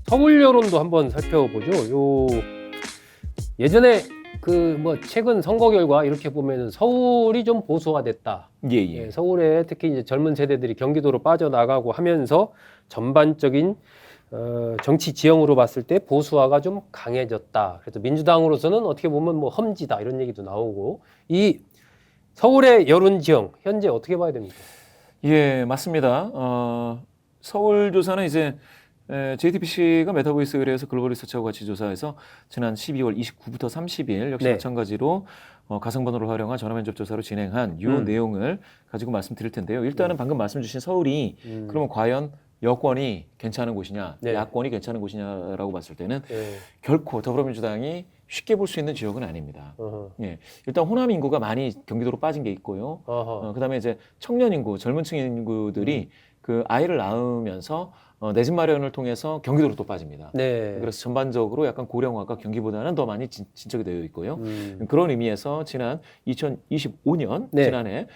서울 여론도 한번 살펴보죠. 예전에 최근 선거 결과 이렇게 보면은 서울이 좀 보수화됐다. 예, 예. 서울에 특히 이제 젊은 세대들이 경기도로 빠져나가고 하면서 전반적인 정치 지형으로 봤을 때 보수화가 좀 강해졌다. 그래서 민주당으로서는 어떻게 보면 뭐 험지다 이런 얘기도 나오고, 이 서울의 여론 지형 현재 어떻게 봐야 됩니까? 예, 맞습니다. 서울 조사는 이제 JTBC가 메타보이스 의뢰해서 글로벌 리서치하고 같이 조사해서 지난 12월 29부터 30일 역시 네. 마찬가지로 가상번호를 활용한 전화면접 조사로 진행한 이 내용을 가지고 말씀드릴 텐데요. 일단은 방금 말씀 주신 서울이 그러면 과연 여권이 괜찮은 곳이냐, 네. 야권이 괜찮은 곳이냐라고 봤을 때는 네. 결코 더불어민주당이 쉽게 볼 수 있는 지역은 아닙니다. 어허. 예, 일단 호남 인구가 많이 경기도로 빠진 게 있고요. 어허. 그다음에 이제 청년 인구, 젊은 층 인구들이 그 아이를 낳으면서 내 집 마련을 통해서 경기도로 또 빠집니다. 네. 그래서 전반적으로 약간 고령화가 경기보다는 더 많이 진척이 되어 있고요. 음. 그런 의미에서 지난 2025년 네. 지난해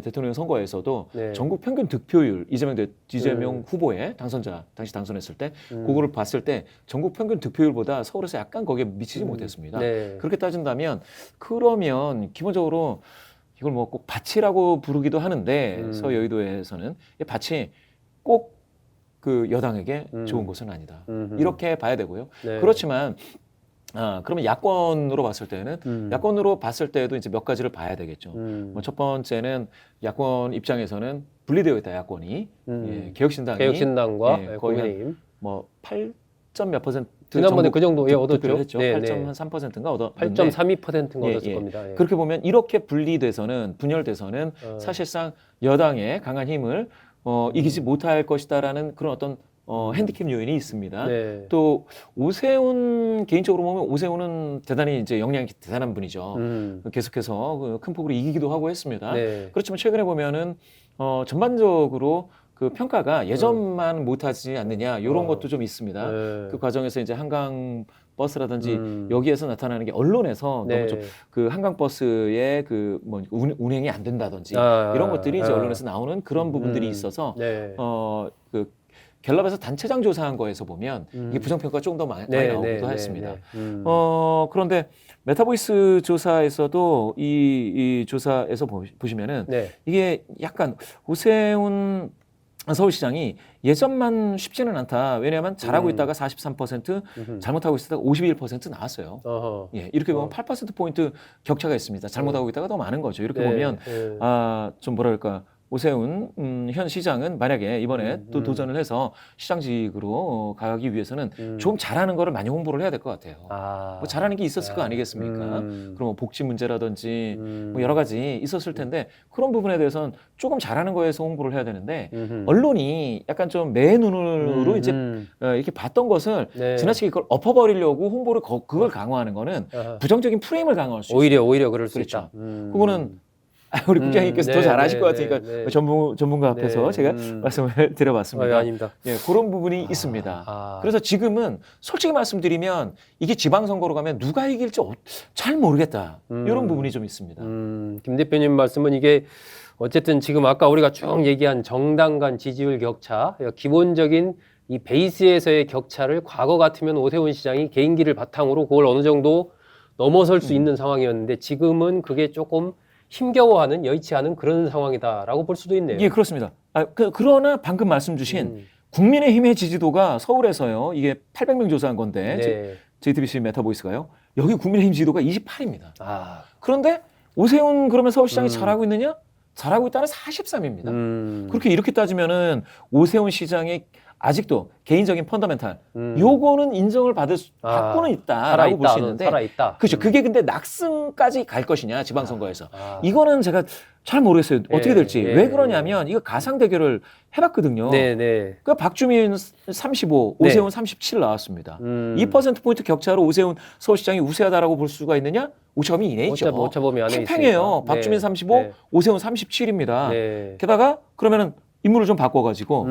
대통령 선거에서도 네. 전국 평균 득표율 이재명 후보의 당선자 당시 당선했을 때 그거를 봤을 때 전국 평균 득표율보다 서울에서 약간 거기에 미치지 못했습니다. 네. 그렇게 따진다면 그러면 기본적으로 이걸 뭐 꼭 밭이라고 부르기도 하는데 서여의도에서는 이 밭이 꼭 그 여당에게 좋은 것은 아니다. 이렇게 봐야 되고요. 네. 그렇지만 그러면 야권으로 봤을 때는 야권으로 봤을 때도 이제 몇 가지를 봐야 되겠죠. 첫 번째는 야권 입장에서는 분리되어 있다. 야권이 예, 개혁신당과 예, 거의 국민의힘 뭐 8점 몇 퍼센트 지난번에 그 정도 얻었죠. 했죠. 네, 8.3%인가 얻었는데 8.32%인가 얻었을 예. 겁니다. 예. 그렇게 보면 이렇게 분열돼서는 사실상 여당의 강한 힘을 이기지 못할 것이다라는 그런 어떤 핸디캡 요인이 있습니다. 네. 또 오세훈 개인적으로 보면 오세훈은 대단히 이제 역량이 대단한 분이죠. 계속해서 그 큰 폭으로 이기기도 하고 했습니다. 네. 그렇지만 최근에 보면은 전반적으로 그 평가가 예전만 못하지 않느냐 이런 것도 좀 있습니다. 네. 그 과정에서 이제 한강 버스라든지 여기에서 나타나는 게 언론에서 네. 너무 좀 그 한강 버스의 그 뭐 운행이 안 된다든지 이런 것들이 이제 언론에서 나오는 그런 부분들이 있어서 네. 그 갤럽에서 단체장 조사한 거에서 보면 이게 부정평가가 조금 더 많이 나오기도 했습니다. 그런데 메타보이스 조사에서도 이 조사에서 보시면은 네. 이게 약간 오세훈 서울시장이 예전만 쉽지는 않다. 왜냐하면 잘하고 있다가 43%, 잘못하고 있다가 51% 나왔어요. 어허. 예, 이렇게 보면 8%포인트 격차가 있습니다. 잘못하고 있다가 더 많은 거죠. 이렇게 네. 보면 네. 좀 뭐랄까 오세훈 현 시장은 만약에 이번에 또 도전을 해서 시장직으로 가기 위해서는 좀 잘하는 거를 많이 홍보를 해야 될 것 같아요. 뭐 잘하는 게 있었을 거 아니겠습니까? 그럼 뭐 복지 문제라든지 뭐 여러 가지 있었을 텐데 그런 부분에 대해서는 조금 잘하는 거에서 홍보를 해야 되는데 언론이 약간 좀 매 눈으로 이제 이렇게 봤던 것을 네. 지나치게 그걸 엎어버리려고 홍보를 그걸 강화하는 거는 아하. 부정적인 프레임을 강화할 수 있어요. 오히려 그럴 수 그렇죠. 있다. 그거는 우리 국장님께서 더 잘 아실 것 같으니까 전문가 앞에서 네. 제가 말씀을 드려봤습니다. 아닙니다. 예, 그런 부분이 있습니다. 아. 그래서 지금은 솔직히 말씀드리면 이게 지방선거로 가면 누가 이길지 잘 모르겠다. 이런 부분이 좀 있습니다. 김 대표님 말씀은 이게 어쨌든 지금 아까 우리가 쭉 얘기한 정당 간 지지율 격차, 기본적인 이 베이스에서의 격차를 과거 같으면 오세훈 시장이 개인기를 바탕으로 그걸 어느 정도 넘어설 수 있는 상황이었는데 지금은 그게 조금 힘겨워하는 여의치 않은 그런 상황이다라고 볼 수도 있네요. 예, 그렇습니다. 그러나 방금 말씀 주신 국민의힘의 지지도가 서울에서요. 이게 800명 조사한 건데 네. JTBC 메타보이스가요. 여기 국민의힘 지지도가 28입니다. 아. 그런데 오세훈 그러면 서울시장이 잘하고 있느냐? 잘하고 있다는 43입니다. 그렇게 이렇게 따지면은 오세훈 시장의 아직도 개인적인 펀더멘탈 요거는 인정을 받고는 있다라고 볼 수 있는데 살아있다. 그렇죠. 그게 근데 낙승까지 갈 것이냐 지방선거에서 이거는 제가 잘 모르겠어요. 어떻게 될지. 왜 그러냐면 이거 가상 대결을 해봤거든요. 네네. 그 박주민 35, 오세훈 37 나왔습니다. 2%포인트 격차로 오세훈 서울시장이 우세하다라고 볼 수가 있느냐? 오차범위 이내죠. 오차범위 안에 팽팽해요. 있으니까. 박주민 35, 네. 오세훈 37입니다. 네. 게다가 그러면은 인물을 좀 바꿔가지고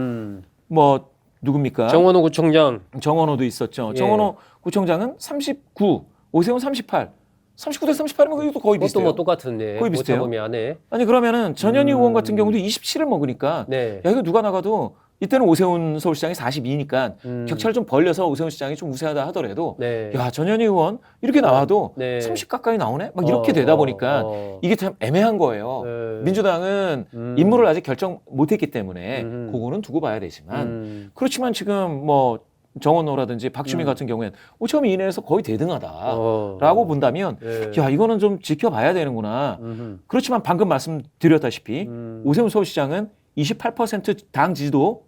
뭐 누굽니까? 정원호 구청장. 정원호도 있었죠. 예. 정원호 구청장은 39, 오세훈 38. 39대 38이면 이것도 거의 그것도 비슷해요. 뭐 똑같은 거의 비슷해요. 오차범위 안에. 아니 그러면은 전현희 의원 같은 경우도 27을 먹으니까 네. 야 이거 누가 나가도 이때는 오세훈 서울시장이 42니까 격차를 좀 벌려서 오세훈 시장이 좀 우세하다 하더라도 네. 야 전현희 의원 이렇게 나와도 네. 30 가까이 나오네? 막 이렇게 되다 보니까 이게 참 애매한 거예요. 네. 민주당은 인물을 아직 결정 못했기 때문에 그거는 두고 봐야 되지만 그렇지만 지금 뭐 정원호라든지 박주민 같은 경우에는 5점 이내에서 거의 대등하다라고 본다면 네. 야 이거는 좀 지켜봐야 되는구나. 그렇지만 방금 말씀드렸다시피 오세훈 서울시장은 28% 당 지지도,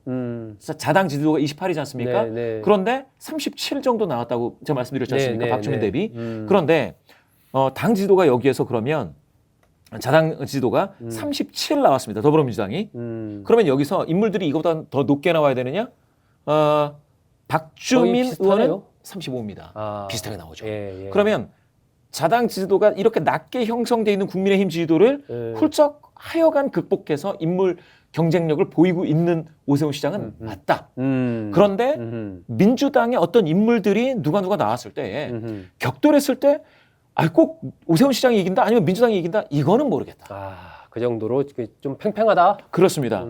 자당 지지도가 28이지 않습니까? 네, 네. 그런데 37 정도 나왔다고 제가 말씀드렸지 않습니까? 네, 박주민 네. 대비. 그런데 당 지지도가 여기에서 그러면 자당 지지도가 37 나왔습니다. 더불어민주당이. 그러면 여기서 인물들이 이거보다 더 높게 나와야 되느냐? 박주민 의원은 35입니다. 비슷하게 나오죠. 예. 그러면 자당 지지도가 이렇게 낮게 형성되어 있는 국민의힘 지지도를 훌쩍 하여간 극복해서 인물 경쟁력을 보이고 있는 오세훈 시장은 맞다. 그런데 민주당의 어떤 인물들이 누가 나왔을 때 격돌했을 때 꼭 오세훈 시장이 이긴다 아니면 민주당이 이긴다 이거는 모르겠다. 그 정도로 좀 팽팽하다. 그렇습니다.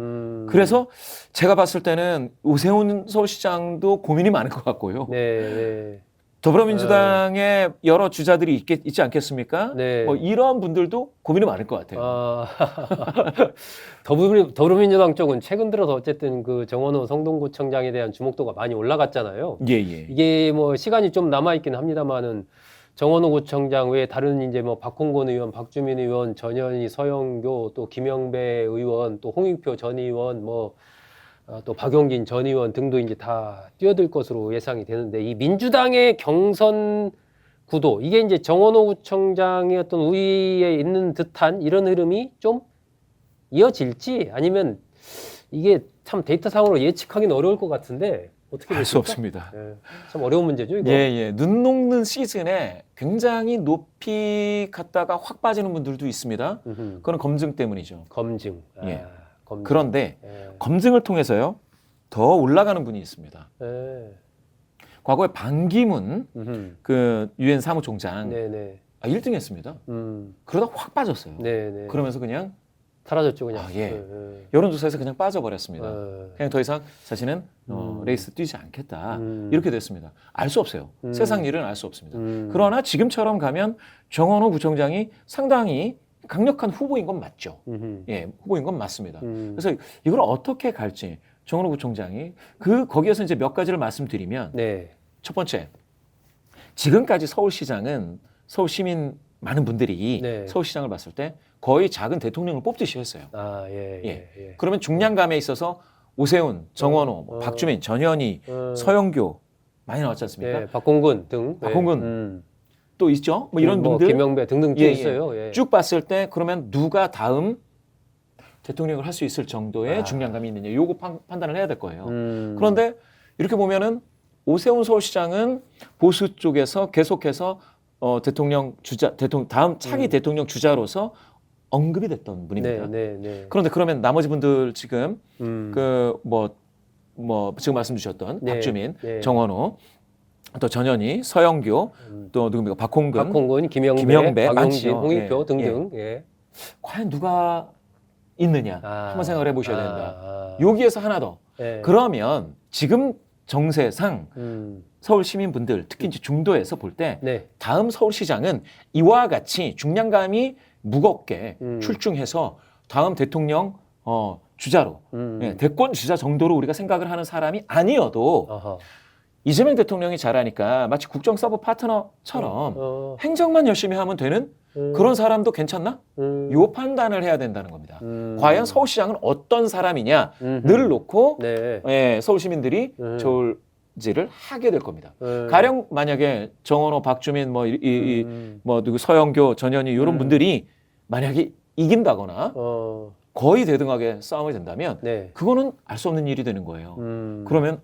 그래서 제가 봤을 때는 오세훈 서울시장도 고민이 많을 것 같고요. 네. 더불어민주당의 여러 주자들이 있지 않겠습니까? 네. 뭐 이런 분들도 고민이 많을 것 같아요. 더불어민주당 쪽은 최근 들어서 어쨌든 그 정원호 성동구청장에 대한 주목도가 많이 올라갔잖아요. 예. 이게 뭐 시간이 좀 남아 있긴 합니다만은 정원호 구청장 외에 다른 이제 뭐 박홍근 의원, 박주민 의원, 전현희, 서영교, 또 김영배 의원, 또 홍익표 전 의원, 또 박용진 전 의원 등도 이제 다 뛰어들 것으로 예상이 되는데 이 민주당의 경선 구도 이게 이제 정원호 구청장의 어떤 우위에 있는 듯한 이런 흐름이 좀 이어질지 아니면 이게 참 데이터상으로 예측하기는 어려울 것 같은데 어떻게 알 수 보십니까? 없습니다. 참 어려운 문제죠, 이거. 예. 눈 녹는 시즌에 굉장히 높이 갔다가 확 빠지는 분들도 있습니다. 그건 검증 때문이죠. 검증. 예. 검증. 그런데 검증을 통해서요. 더 올라가는 분이 있습니다. 과거에 반기문 그 유엔 사무총장 네네. 1등 했습니다. 그러다 확 빠졌어요. 네네. 그러면서 그냥 사라졌죠, 그냥. 여론조사에서 그냥 빠져버렸습니다. 그냥 더 이상 자신은 레이스 뛰지 않겠다. 이렇게 됐습니다. 알 수 없어요. 세상 일은 알 수 없습니다. 그러나 지금처럼 가면 정원호 구청장이 상당히 강력한 후보인 건 맞죠. 후보인 건 맞습니다. 그래서 이걸 어떻게 갈지 정원호 구청장이 거기에서 이제 몇 가지를 말씀드리면 첫 번째, 지금까지 서울시장은 서울 시민 많은 분들이 서울시장을 봤을 때 거의 작은 대통령을 뽑듯이 했어요. 그러면 중량감에 있어서 오세훈, 정원호, 박주민, 전현희, 서영교 많이 나왔지 않습니까? 박홍근 등. 박홍근 또 있죠. 뭐 이런 분들 김영배 등등 쭉 있어요. 쭉 봤을 때 그러면 누가 다음 대통령을 할 수 있을 정도의 중량감이 있느냐 요거 판단을 해야 될 거예요. 그런데 이렇게 보면은 오세훈 서울시장은 보수 쪽에서 계속해서 다음 차기 대통령 주자로서 언급이 됐던 분입니다. 그런데 그러면 나머지 분들 지금 지금 말씀 주셨던 박주민, 정원호, 또 전현희, 서영교, 또 누굽니까? 박홍근, 김영배, 박용진, 많죠. 홍익표 등등. 과연 누가 있느냐 한번 생각을 해보셔야 된다. 여기에서 하나 더. 그러면 지금 정세상 서울 시민분들 특히 이제 중도에서 볼 때 다음 서울시장은 이와 같이 중량감이 무겁게 출중해서 다음 대통령 주자로 대권 주자 정도로 우리가 생각을 하는 사람이 아니어도 이재명 대통령이 잘하니까 마치 국정 서브 파트너처럼 행정만 열심히 하면 되는 그런 사람도 괜찮나? 요 판단을 해야 된다는 겁니다. 과연 서울시장은 어떤 사람이냐를 놓고 서울 시민들이 졸지를 하게 될 겁니다. 가령 만약에 정원호, 박주민, 누구 서영교, 전현희 이런 분들이 만약에 이긴다거나 거의 대등하게 싸움이 된다면 그거는 알 수 없는 일이 되는 거예요. 그러면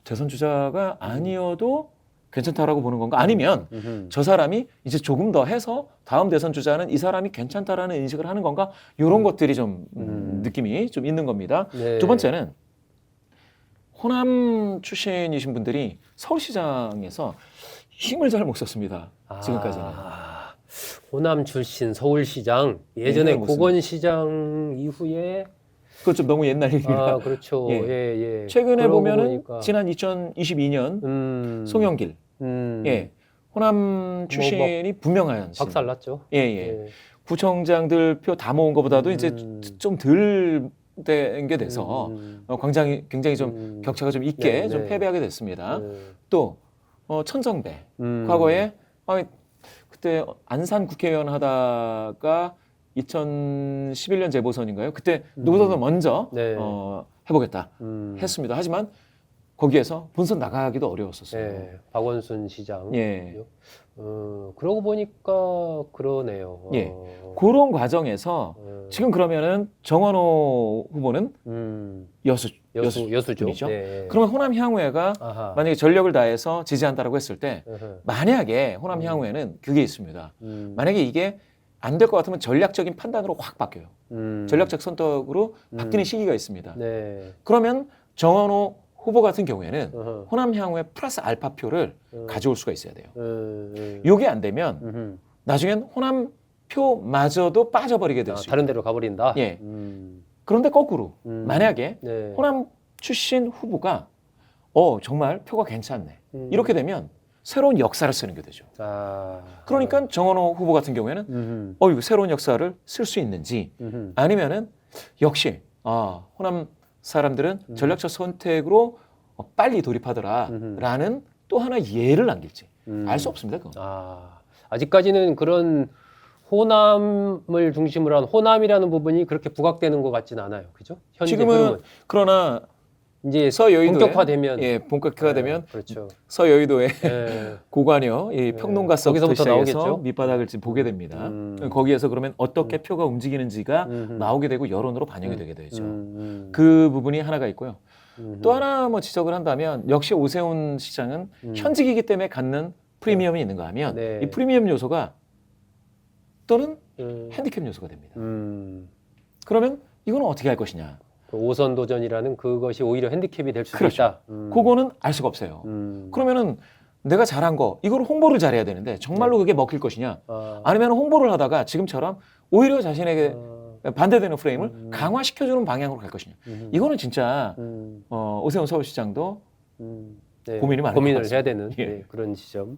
대선 주자가 아니어도 괜찮다라고 보는 건가? 아니면 저 사람이 이제 조금 더 해서 다음 대선 주자는 이 사람이 괜찮다라는 인식을 하는 건가? 이런 것들이 좀 느낌이 좀 있는 겁니다. 두 번째는 호남 출신이신 분들이 서울시장에서 힘을 잘 못 썼습니다. 지금까지는. 호남 출신 서울시장 예전에 무슨- 고건시장 이후에 그거 좀 너무 옛날 얘기라. 그렇죠. 예. 예, 예. 최근에 그러고 보면은 보니까. 지난 2022년 송영길, 예. 예, 호남 출신이 분명한 박살 났죠. 예, 예. 구청장들 표 다 모은 것보다도 이제 좀 덜 된 게 돼서 광장이 굉장히 좀 격차가 좀 있게 네, 좀 네. 패배하게 됐습니다. 네. 또 천정배 과거에 그때 안산 국회의원 하다가 2011년 재보선인가요? 그때 누구보다 먼저 네. 해보겠다 했습니다. 하지만 거기에서 본선 나가기도 어려웠었어요. 네. 박원순 시장. 예. 그러고 보니까 그러네요. 예. 그런 과정에서 지금 그러면은 정원호 후보는 여수죠. 분이죠. 네. 그러면 호남 향후회가 아하. 만약에 전력을 다해서 지지한다라고 했을 때 으흠. 만약에 호남 향후회는 그게 있습니다. 만약에 이게 안 될 것 같으면 전략적인 판단으로 확 바뀌어요. 전략적 선택으로 바뀌는 시기가 있습니다. 네. 그러면 정원호 후보 같은 경우에는 으흠. 호남 향후회 플러스 알파표를 가져올 수가 있어야 돼요. 네. 이게 안 되면 으흠. 나중엔 호남 표마저도 빠져버리게 될 수 있어요. 다른 데로 가버린다. 예. 그런데 거꾸로 만약에 네. 호남 출신 후보가 정말 표가 괜찮네. 이렇게 되면 새로운 역사를 쓰는 게 되죠. 그러니까 정원호 후보 같은 경우에는 이거 새로운 역사를 쓸 수 있는지 아니면은 역시 호남 사람들은 전략적 선택으로 빨리 돌입하더라라는 또 하나 예를 남길지 알 수 없습니다. 그건. 아직까지는 그런 호남을 중심으로 한 호남이라는 부분이 그렇게 부각되는 것 같지는 않아요. 그죠? 현재 지금은 흐름은. 그러나 이제 서여의도에 본격화되면 본격화되면 그렇죠. 서여의도의 예. 고관여 이 평론가서부터 거기서부터 시작해서 나오겠죠. 밑바닥을 지금 보게 됩니다. 거기에서 그러면 어떻게 표가 움직이는지가 나오게 되고 여론으로 반영이 되게 되죠. 그 부분이 하나가 있고요. 또 하나 뭐 지적을 한다면 역시 오세훈 시장은 현직이기 때문에 갖는 프리미엄이 있는가 하면 네. 이 프리미엄 요소가 또는 핸디캡 요소가 됩니다. 그러면 이거는 어떻게 할 것이냐? 그 5선 도전이라는 그것이 오히려 핸디캡이 될 수도 그렇죠. 있다. 그거는 알 수가 없어요. 그러면은 내가 잘한 거 이걸 홍보를 잘해야 되는데 정말로 그게 먹힐 것이냐? 아니면 홍보를 하다가 지금처럼 오히려 자신에게 반대되는 프레임을 강화시켜주는 방향으로 갈 것이냐? 이거는 진짜 오세훈 서울시장도 네. 고민이 많을 것 고민을 같습니다. 해야 되는 예. 네, 그런 지점.